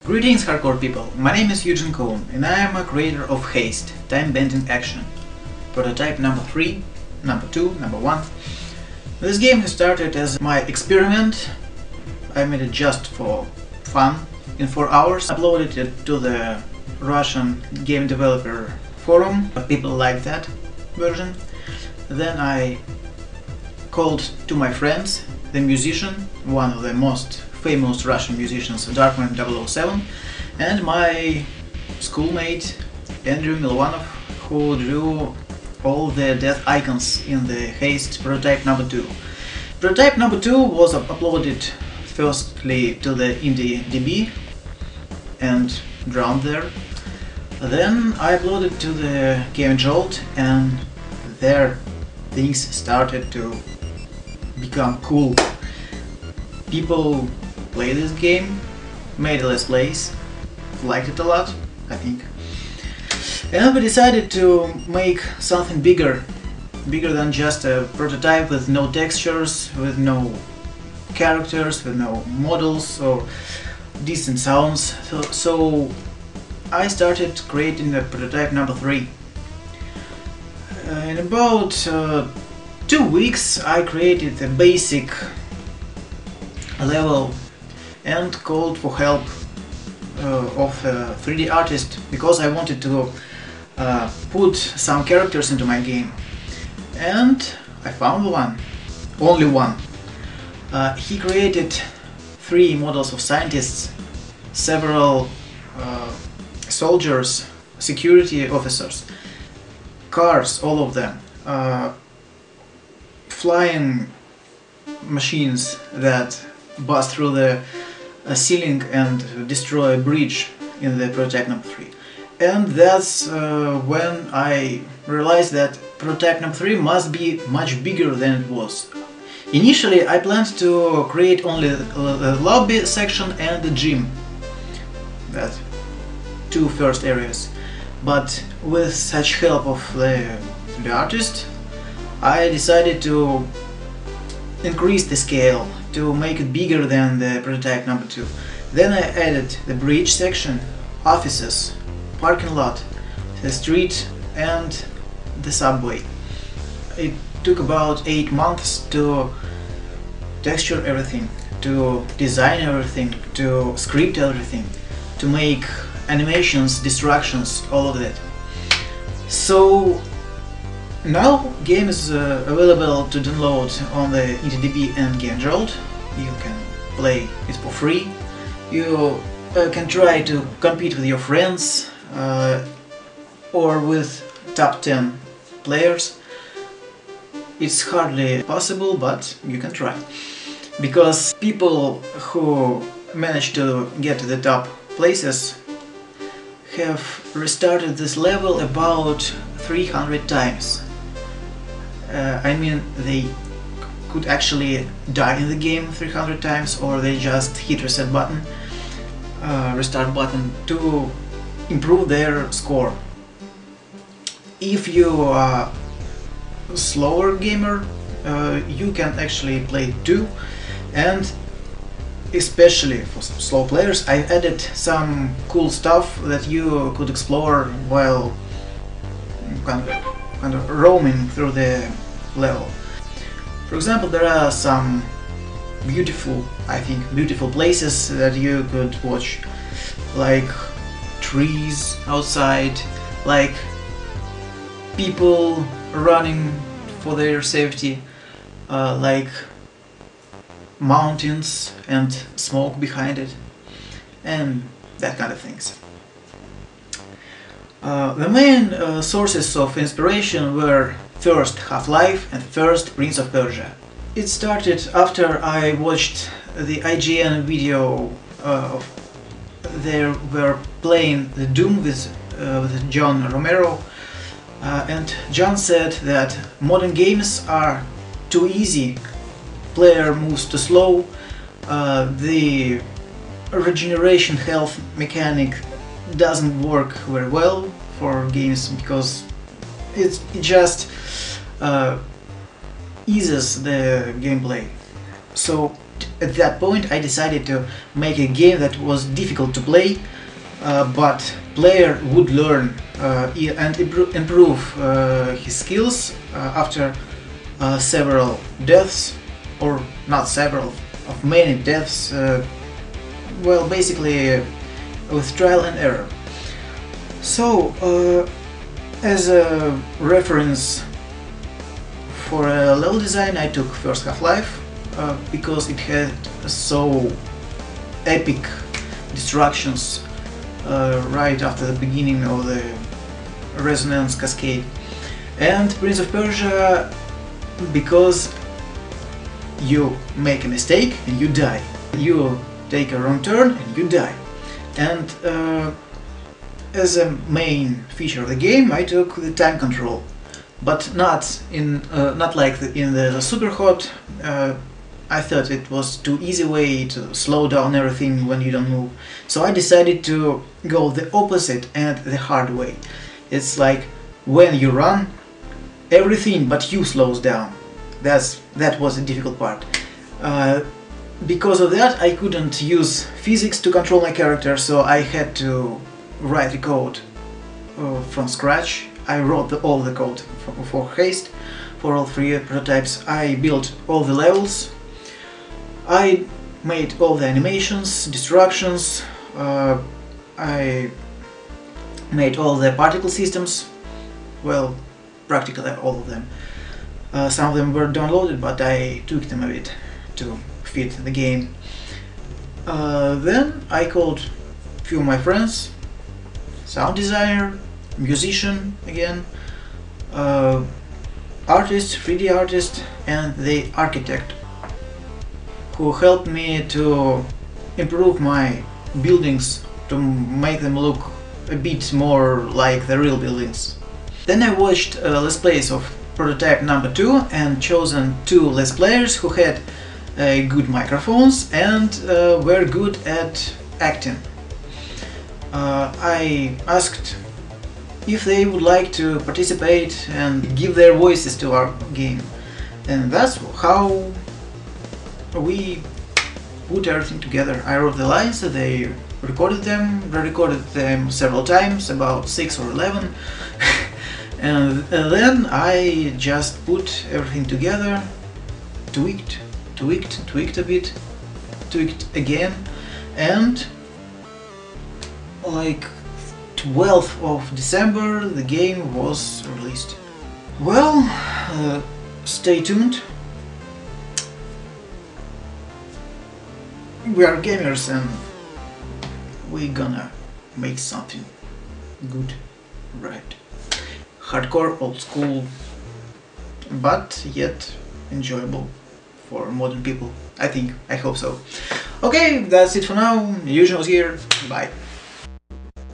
Greetings hardcore people, my name is Eugene Cohn and I am a creator of HASTE, time-bending action. Prototype number 3, number 2, number 1. This game has started as my experiment. I made it just for fun. In 4 hours, uploaded it to the Russian game developer forum, but people like that version. Then I called to my friends, the musician, one of the most famous Russian musicians, Darkman007, and my schoolmate Andrew Milovanov, who drew all the death icons in the HASTE prototype number 2. Prototype number 2 was uploaded firstly to the IndieDB and drowned there. Then I uploaded to the Game Jolt, and there things started to become cool. People played this game, made let's plays, liked it a lot, I think. And we decided to make something bigger than just a prototype with no textures, with no characters, with no models or decent sounds. So I started creating the prototype number 3. In about 2 weeks I created a basic level and called for help of a 3D artist, because I wanted to put some characters into my game. And I found one, only one. He created 3 models of scientists, several soldiers, security officers, cars, all of them, flying machines that bust through the ceiling and destroy a bridge in the prototype number 3. And that's when I realized that prototype number 3 must be much bigger than it was. Initially I planned to create only the lobby section and the gym, that 2 first areas, but with such help of the artist I decided to increase the scale, to make it bigger than the prototype number 2. Then I added the bridge section, offices, parking lot, the street and the subway. It took about 8 months to texture everything, to design everything, to script everything, to make animations, distractions, all of that. So now game is available to download on the IndieDB and Game Jolt. You can play it for free. You can try to compete with your friends or with top 10 players. It's hardly possible, but you can try. Because people who manage to get to the top places have restarted this level about 300 times. I mean, they could actually die in the game 300 times, or they just hit reset button, restart button, to improve their score. If you are a slower gamer, you can actually play too, and especially for some slow players I added some cool stuff that you could explore while kind of roaming through the level. For example, there are some beautiful, I think, beautiful places that you could watch, like trees outside, like people running for their safety, like mountains and smoke behind it, and that kind of things. The main sources of inspiration were first Half-Life and first Prince of Persia. It started after I watched the IGN video they were playing the Doom with John Romero, and John said that modern games are too easy, player moves too slow, the regeneration health mechanic doesn't work very well for games because it just eases the gameplay. So at that point I decided to make a game that was difficult to play, but player would learn and improve his skills after several deaths, or not several, of many deaths, well, basically with trial and error. So, as a reference for a level design, I took first Half-Life because it had so epic destructions right after the beginning of the resonance cascade, and Prince of Persia because you make a mistake and you die, you take a wrong turn and you die. And as a main feature of the game I took the time control, but not like in the Superhot. I thought it was too easy way to slow down everything when you don't move, so I decided to go the opposite and the hard way. It's like when you run, everything but you slows down. That was the difficult part. Because of that I couldn't use physics to control my character, so I had to write the code from scratch. I wrote all the code for HASTE, for all 3 prototypes. I built all the levels, I made all the animations, destructions, I made all the particle systems, well, practically all of them. Some of them were downloaded, but I tweaked them a bit to fit the game. Then I called a few of my friends, sound designer, musician again, artist, 3D artist, and the architect, who helped me to improve my buildings to make them look a bit more like the real buildings. Then I watched Let's Plays of prototype number 2 and chosen 2 Let's Players who had good microphones and were good at acting. I asked if they would like to participate and give their voices to our game, and that's how we put everything together. I wrote the lines, they recorded them, re-recorded them several times, about 6 or 11, and then I just put everything together, tweaked a bit, tweaked again, and like 12th of December the game was released. Well, stay tuned. We are gamers and we're gonna make something good, right? Hardcore, old school, but yet enjoyable for modern people. I think, I hope so. Okay, that's it for now. Usual's here. Bye.